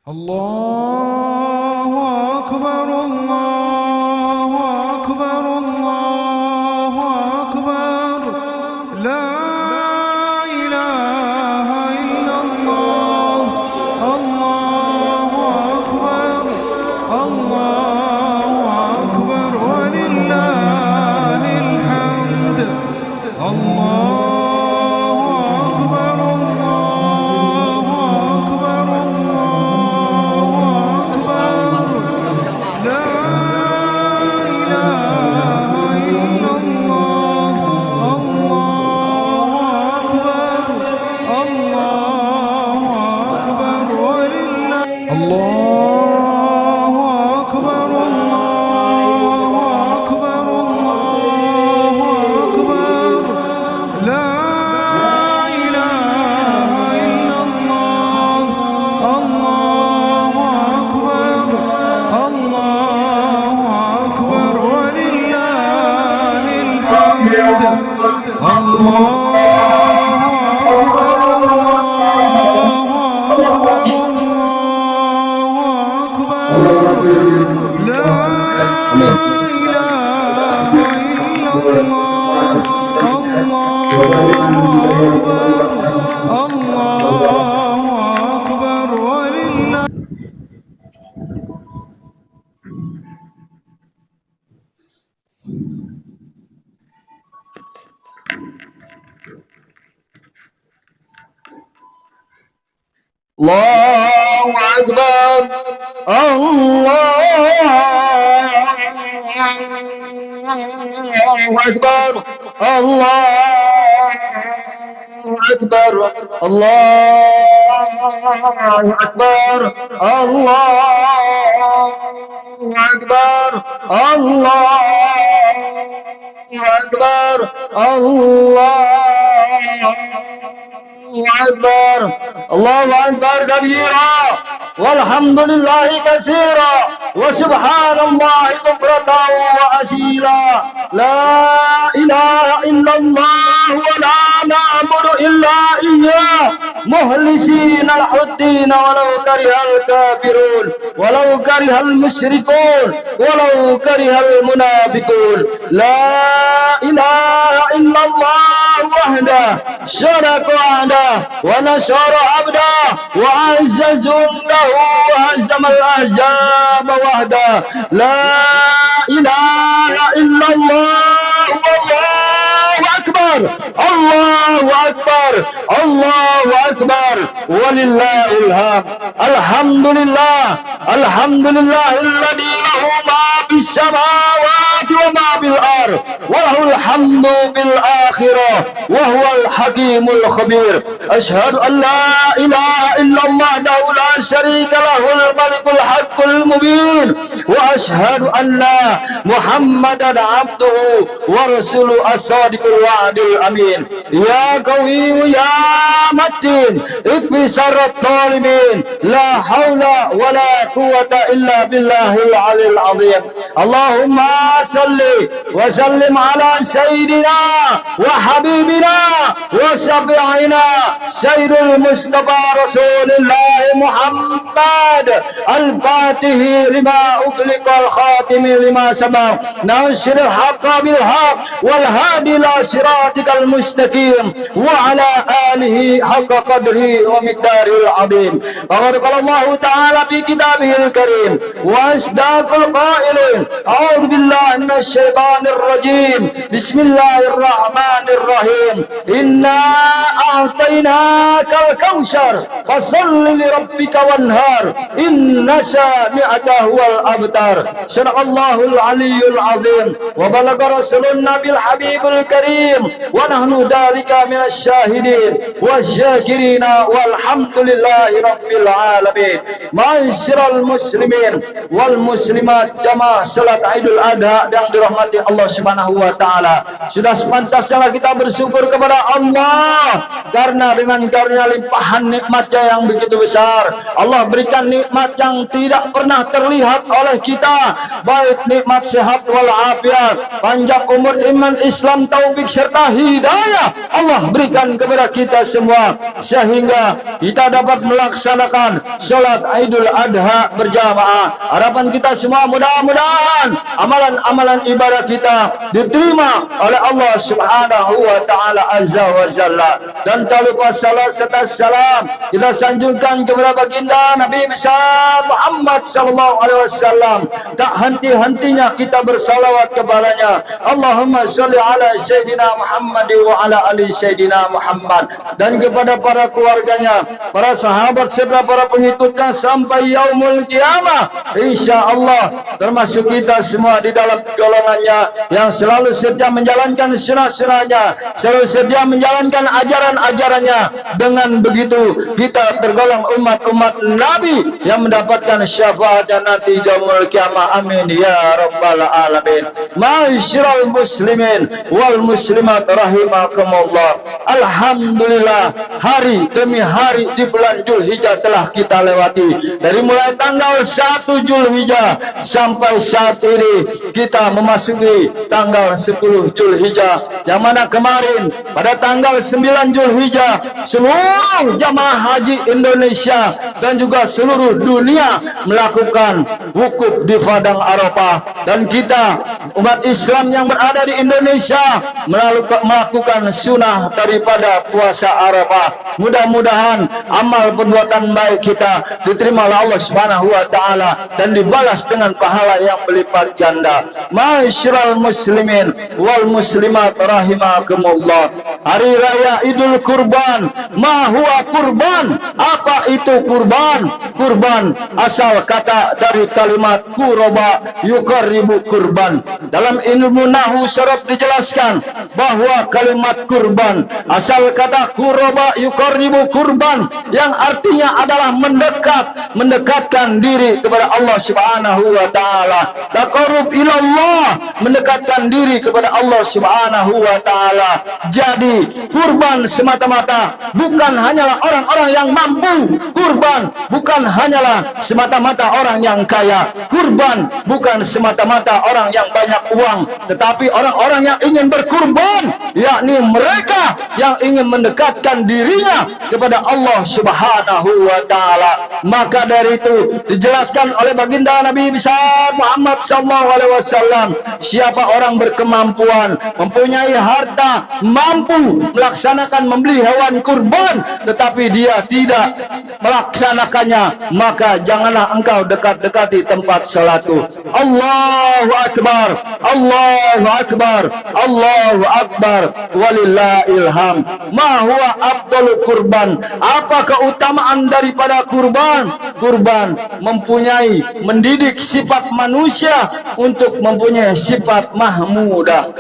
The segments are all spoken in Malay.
الله أكبر الله أكبر الله أكبر لا إله إلا الله الله أكبر الله أكبر ولله الحمد الله الله أكبر الله أكبر الله أكبر الله أكبر الله أكبر الله أكبر الله أكبر الله أكبر كبيرا والحمد لله كثيرا وسبحان الله بكرة وأصيلا لا إله إلا الله ولا نعبد إلا إياه مخلصين له الدين ولو كره الكافرون ولو كره المشركون ولو كره المنافقون لا إله إلا الله وحده شرك وحده ونصر عبده وعز جنده وهزم الأحزاب وحده لا إله إلا الله والله أكبر الله أكبر الله أكبر ولله الحمد الحمد لله الذي له ما في السماوات وما في الأرض وله الحمد بالآخرة وهو الحكيم الخبير أشهد أن لا إله إلا الله وحده لا شريك له الملك الحق المبين وأشهد أن محمدا عبده ورسوله الصادق الوعد الأمين يا قوي يا متين اكفي شر الظالمين لا حول ولا قوة إلا بالله العلي العظيم اللهم صل وسلم على سيدنا وحبيبنا وشفيعنا سيد المصطفى رسول الله محمد الفاتح لما أغلق الخاتم لما سبق ناصر الحق بالحق والهادي إلى صراطك المستقيم وعلى آله حق قدره ومقداره العظيم وقد قال الله تعالى في كتابه الكريم وأصدق القائلين أعوذ بالله من الشيطان الرجيم بسم الله الرحمن الرحيم إنا أعطيناك الكوثر فصل لربك وانهار إن شانئك هو الأبتر صدق الله العلي العظيم وبلغ رسولنا بالحبيب الكريم ونحن ذلك من الشاهدين والشاكرين والحمد لله رب العالمين معاشر المسلمين والmuslimat jamaah salat Idul Adha yang dirahmati Allah Subhanahu wa taala. Sudah sepantasnya kita bersyukur kepada Allah karena dengan karunia limpahan nikmatnya yang begitu besar Allah berikan nikmat yang tidak pernah terlihat oleh kita, baik nikmat sehat walafiat, panjang umur, iman, Islam, taufik serta hidayah Allah berikan kepada kita semua, sehingga kita dapat melaksanakan solat Idul Adha berjamaah. Harapan kita semua mudah-mudahan amalan-amalan ibadah kita diterima oleh Allah Subhanahu wa taala azza wa jalla. Dan tak lupa salat serta salam kita sanjungkan kepada baginda Nabi besar Muhammad sallallahu alaihi wasallam. Tak henti-hentinya kita bersalawat kepadanya. Allahumma shalli ala sayyidina Muhammad wa ala ali sayyidina Muhammad, dan kepada para keluarganya, para sahabat serta para pengikutnya sampai yaumul kiamah. Insyaallah termasuk kita semua di dalam golongannya yang selalu setia menjalankan sunnah-sunnahnya, selalu setia menjalankan ajaran-ajarannya. Dengan begitu kita tergolong umat-umat Nabi yang mendapatkan syafaatnya nanti yaumul kiamah. Amin ya rabbal alamin. Ma'asyiral muslimin wal muslimat rahimakumullah. Alhamdulillah, hari demi hari di bulan Dzulhijjah telah kita lewati. Dari mulai tanggal 1 Dzulhijjah sampai saat ini kita memasuki tanggal 10 Dzulhijjah, yang mana kemarin pada tanggal 9 Dzulhijjah seluruh jamaah haji Indonesia dan juga seluruh dunia melakukan wukuf di Padang Arafah, dan kita umat Islam yang berada di Indonesia melakukan sunnah daripada puasa Arafah. Mudah-mudahan amal perbuatan baik kita diterima oleh Allah Subhanahu wa taala dan dibalas dengan pahala yang berlipat ganda. Ma'asyiral muslimin wal muslimat rahimakumullah. Hari raya Idul Kurban. Ma huwa kurban? Apa itu kurban? Kurban asal kata dari kalimat kuraba yuqarribu kurban. Dalam ilmu nahwu sharaf dijelaskan bahwa kalimat kurban asal kata kuraba yuqarribu kurban, yang artinya adalah mendekatkan diri kepada Allah Subhanahu wa taala. Taqarrub ilallah, mendekatkan diri kepada Allah Subhanahu wa taala. Jadi kurban semata-mata bukan hanyalah orang-orang yang mampu, kurban bukan hanyalah semata-mata orang yang kaya, kurban bukan semata-mata orang yang banyak uang, tetapi orang-orang yang ingin berkurban, yakni mereka yang ingin mendekatkan dirinya kepada Allah Subhanahu wa taala. Maka dari itu dijelaskan oleh baginda Nabi besar Muhammad sallallahu alaihi wasallam, siapa orang berkemampuan, mempunyai harta, mampu melaksanakan membeli hewan kurban, tetapi dia tidak melaksanakannya, maka janganlah engkau dekat-dekati tempat salatku. Allahu akbar, Allahu akbar, Allahu akbar, walillahil hamd. Ma huwa afdalul kurban? Apa keutamaan daripada kurban? Kurban mempunyai, mendidik sifat manusia untuk mempunyai sifat mahmudah.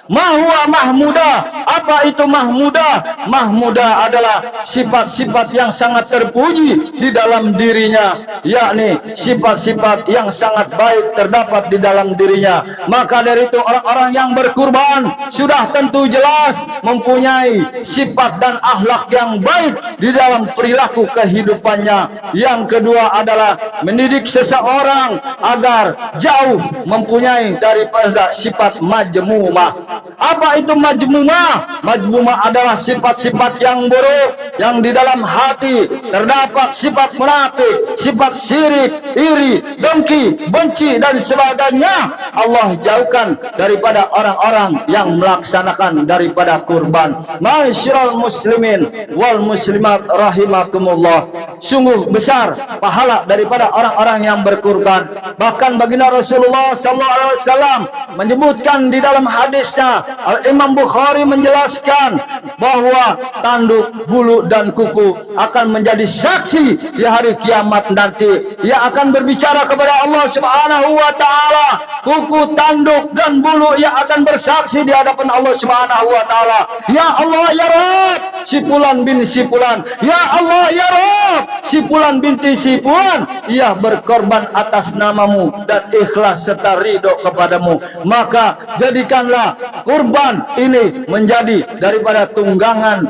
Mahwa mahmudah. Apa itu mahmudah? Mahmudah adalah sifat-sifat yang sangat terpuji di dalam dirinya, yakni sifat-sifat yang sangat baik terdapat di dalam dirinya. Maka dari itu orang-orang yang berkurban sudah tentu jelas mempunyai sifat dan akhlak yang baik di dalam perilaku kehidupannya. Yang kedua adalah mendidik seseorang agar jauh mempunyai daripada sifat majmumah. Apa itu majmumah? Majmumah adalah sifat-sifat yang buruk yang di dalam hati terdapat sifat munafik, sifat syirik, iri, dengki, benci dan sebagainya. Allah jauhkan daripada orang-orang yang melaksanakan daripada kurban. Ma'asyiral muslimin wal muslimat rahimakumullah. Sungguh besar pahala daripada orang-orang yang berkurban. Bahkan baginda Rasulullah sallallahu alaihi wasallam menyebutkan di dalam hadisnya, Al-Imam Bukhari menjelaskan bahwa tanduk, bulu dan kuku akan menjadi saksi di hari kiamat nanti. Ia akan berbicara kepada Allah Subhanahu wa taala. Kuku, tanduk dan bulu ia akan bersaksi di hadapan Allah Subhanahu wa taala. Ya Allah ya Rabb, si fulan bin si fulan. Ya Allah ya Rabb, si Fulan binti si Fulan, ia berkorban atas namamu dan ikhlas serta ridho kepadamu, maka jadikanlah kurban ini menjadi daripada tunggangan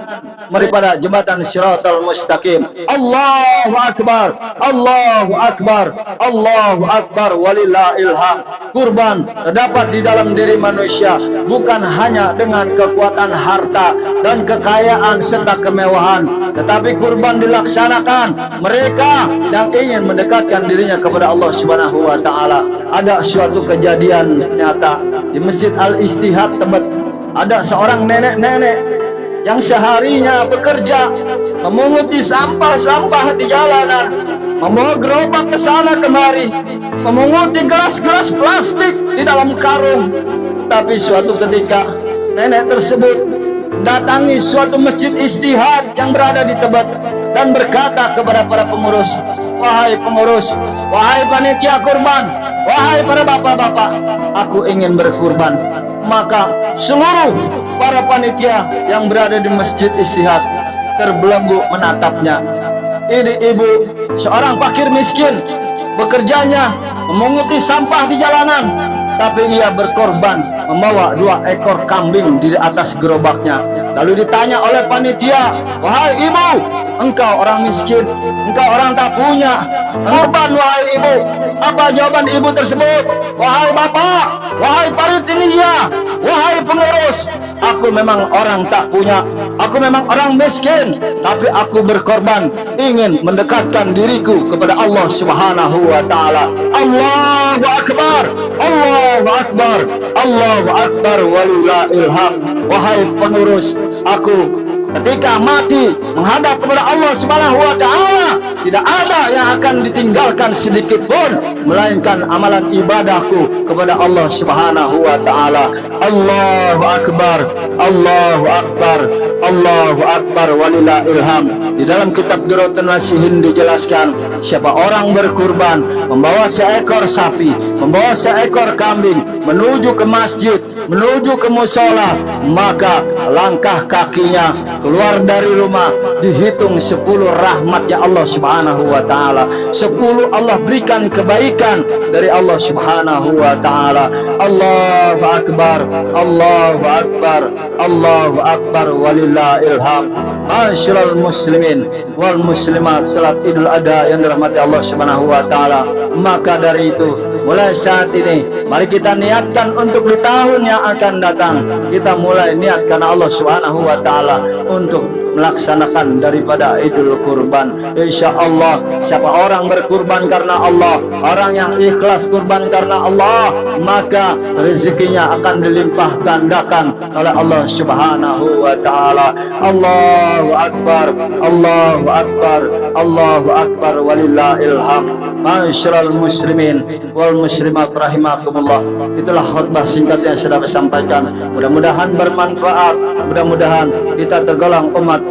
daripada jembatan Shiratal Mustaqim. Allahu Akbar, Allahu Akbar, Allahu Akbar, walillahil hamd. Kurban terdapat di dalam diri manusia bukan hanya dengan kekuatan harta dan kekayaan serta kemewahan, tetapi kurban dilaksanakan mereka yang ingin mendekatkan dirinya kepada Allah Subhanahu wa taala. Ada suatu kejadian nyata di Masjid Al-Istihad Tebet. Ada seorang nenek-nenek yang seharinya bekerja memunguti sampah-sampah di jalanan, membawa gerobak ke sana kemari, memunguti gelas-gelas plastik di dalam karung. Tapi suatu ketika nenek tersebut datangi suatu masjid istihad yang berada di Tebet dan berkata kepada para pengurus, "Wahai pengurus, wahai panitia kurban, wahai para bapak-bapak, aku ingin berkurban." Maka seluruh para panitia yang berada di masjid istihad terbelenggu menatapnya. Ini ibu, seorang fakir miskin, bekerjanya memunguti sampah di jalanan, tapi ia berkorban membawa 2 ekor kambing di atas gerobaknya. Lalu ditanya oleh panitia, "Wahai ibu, engkau orang miskin, engkau orang tak punya korban, wahai ibu." Apa jawaban ibu tersebut? "Wahai bapak, wahai panitia, wahai pengurus, aku memang orang tak punya, aku memang orang miskin, tapi aku berkorban ingin mendekatkan diriku kepada Allah Subhanahu wa taala." Allahu Akbar, Allahu Akbar, Allahu Akbar, walillahil hamd. Wahai pengurus, aku ketika mati menghadap kepada Allah Subhanahu wa taala, tidak ada yang akan ditinggalkan sedikit pun melainkan amalan ibadahku kepada Allah Subhanahu wa taala. Allahu Akbar, Allahu Akbar, Allahu Akbar, walillahil hamd. Di dalam kitab Durratun Nasihin dijelaskan, siapa orang berkurban membawa seekor sapi, membawa seekor kambing menuju ke masjid, menuju ke musola, maka langkah kakinya keluar dari rumah dihitung 10 rahmatnya Allah Subhanahu wa taala. 10 Allah berikan kebaikan dari Allah Subhanahu wa taala. Allahu Akbar, Allahu Akbar, Allahu Akbar, walillahil hamd. Ma'asyiral muslimin wal muslimat, salat Idul Adha yang dirahmati Allah Subhanahu wa taala. Maka dari itu, mulai saat ini mari kita niatkan untuk di tahun yang akan datang, kita mulai niat karena Allah Subhanahu wa taala untuk melaksanakan daripada Idul Kurban. Insyaallah, siapa orang berkurban karena Allah, orang yang ikhlas kurban karena Allah, maka rezekinya akan dilimpah gandakan oleh Allah Subhanahu wa taala. Allahu Akbar, Allahu Akbar, Allahu Akbar, walillahil hamd. Ma'asyiral muslimin wal muslimat rahimakumullah. Itulah khutbah singkat yang sudah saya sampaikan. Mudah-mudahan bermanfaat, mudah-mudahan kita tergolong umat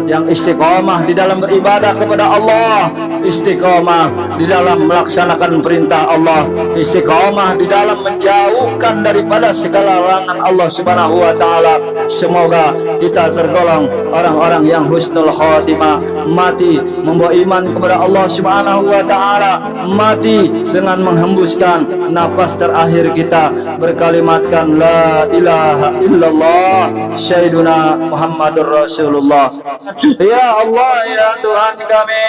yang istiqomah di dalam beribadah kepada Allah, istiqomah di dalam melaksanakan perintah Allah, istiqomah di dalam menjauhkan daripada segala larangan Allah Subhanahu wa taala. Semoga kita tergolong orang-orang yang husnul khatimah, mati membawa iman kepada Allah Subhanahu wa taala, mati dengan menghembuskan nafas terakhir kita berkalimatkan la ilaha illallah sayyiduna Muhammadur Rasulullah. Ya Allah, ya Tuhan kami,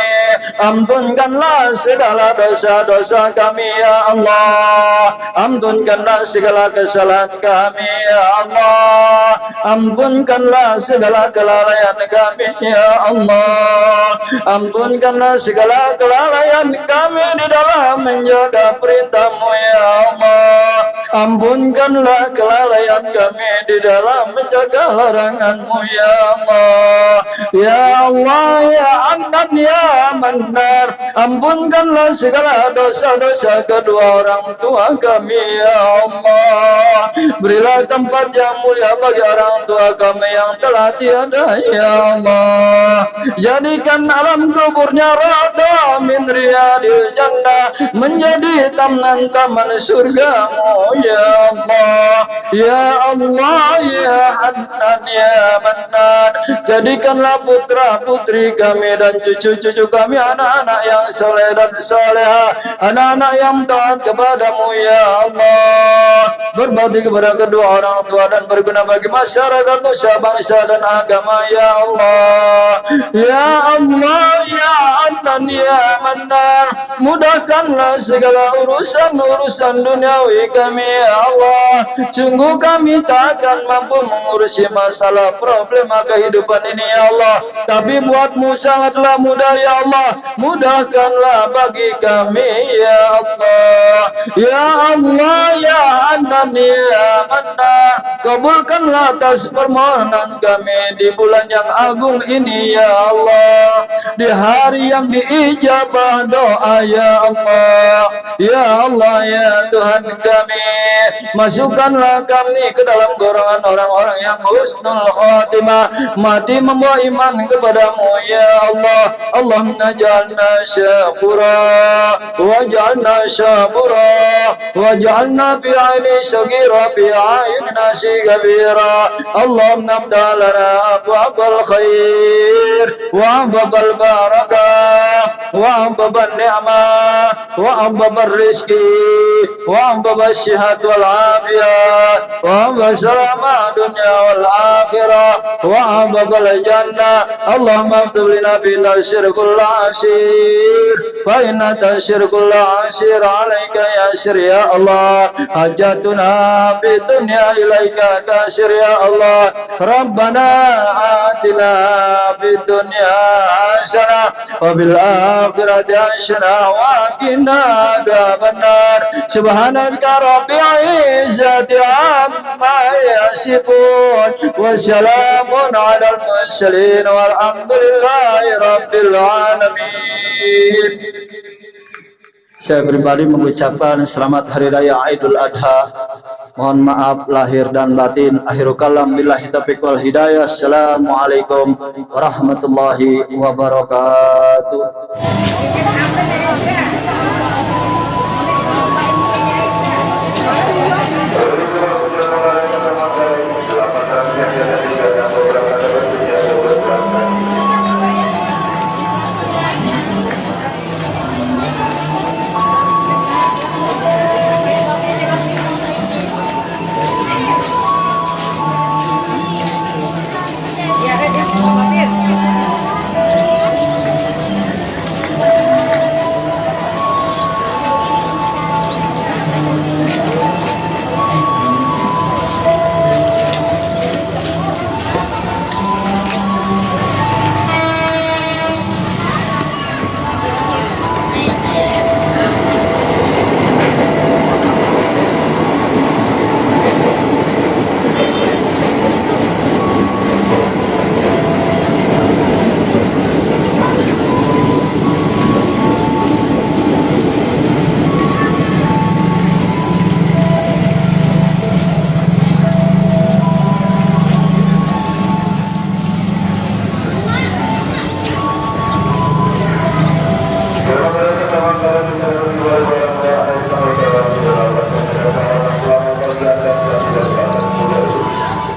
ampunkanlah segala dosa-dosa kami ya Allah, ampunkanlah segala kesalahan kami ya Allah, ampunkanlah segala kelalaian kami ya Allah, ampunkanlah segala kelalaian kami di dalam menjaga perintah-Mu ya Allah, ampunkanlah kelalaian kami di dalam menjaga larangan-Mu ya Allah. Ya Allah, ya Anan, ya Manar, ampunkanlah segala dosa-dosa kedua orang tua kami ya Allah. Berilah tempat yang mulia bagi orang tua kami yang telah tiada ya Allah. Jadikan alam kuburnya rada min riyadil riyadil jannah, menjadi taman-taman surgamu ya Allah. Ya Allah, ya Hanan, ya Mannan, jadikanlah putra putri kami dan cucu-cucu kami anak-anak yang soleh dan soleha, anak-anak yang taat kepadamu ya Allah. Berbakti kepada kedua orang tua dan berguna bagi masyarakat, nusa, bangsa dan agama ya Allah. Ya Allah, ya Hanan, ya Mannan, mudahkanlah segala urusan duniawi kami ya Allah. Sungguh kami tak akan mampu mengurusi masalah problema kehidupan ini ya Allah, tapi buatmu sangatlah mudah ya Allah. Mudahkanlah bagi kami ya Allah. Ya Allah, ya Hanan, ya Mannan, kabulkanlah atas permohonan kami di bulan yang agung ini ya Allah, di hari yang diijabah doa ya Allah. Ya Allah, ya Tuhan kami, masukkanlah kami ke dalam golongan orang-orang yang husnul khatimah, mati membawa iman kepadamu ya Allah. Allahumma ja'alna syakura waj'alna syabura waj'alna fi aini sagira fi aini nasi kabira. Allahumma abdalana abwabal khair wa abwabal barakah wa abwabal ni'mah wa abwabal rizki wa abwabal syihat wal afiyah wa abwabal salamah dunya wal akhirah wa abwabal jannah. Allahumma aftah lana fi tashirkul asir fa inna tashirkul asir alaika yasir ya Allah. Hajatuna fi dunya ilaika kasir ya Allah. Rabbana atina fid dunya hasanah wa bil akhirati hasanah wa qina adzabannar. Subhanaka rabbil izzati amma yasifun wa salamun alal mursalin walhamdulillahi rabbil alamin. Saya pribadi mengucapkan selamat Hari Raya Idul Adha. Mohon maaf lahir dan batin. Akhirul kalam billahi taufiq wal hidayah. Assalamualaikum warahmatullahi wabarakatuh.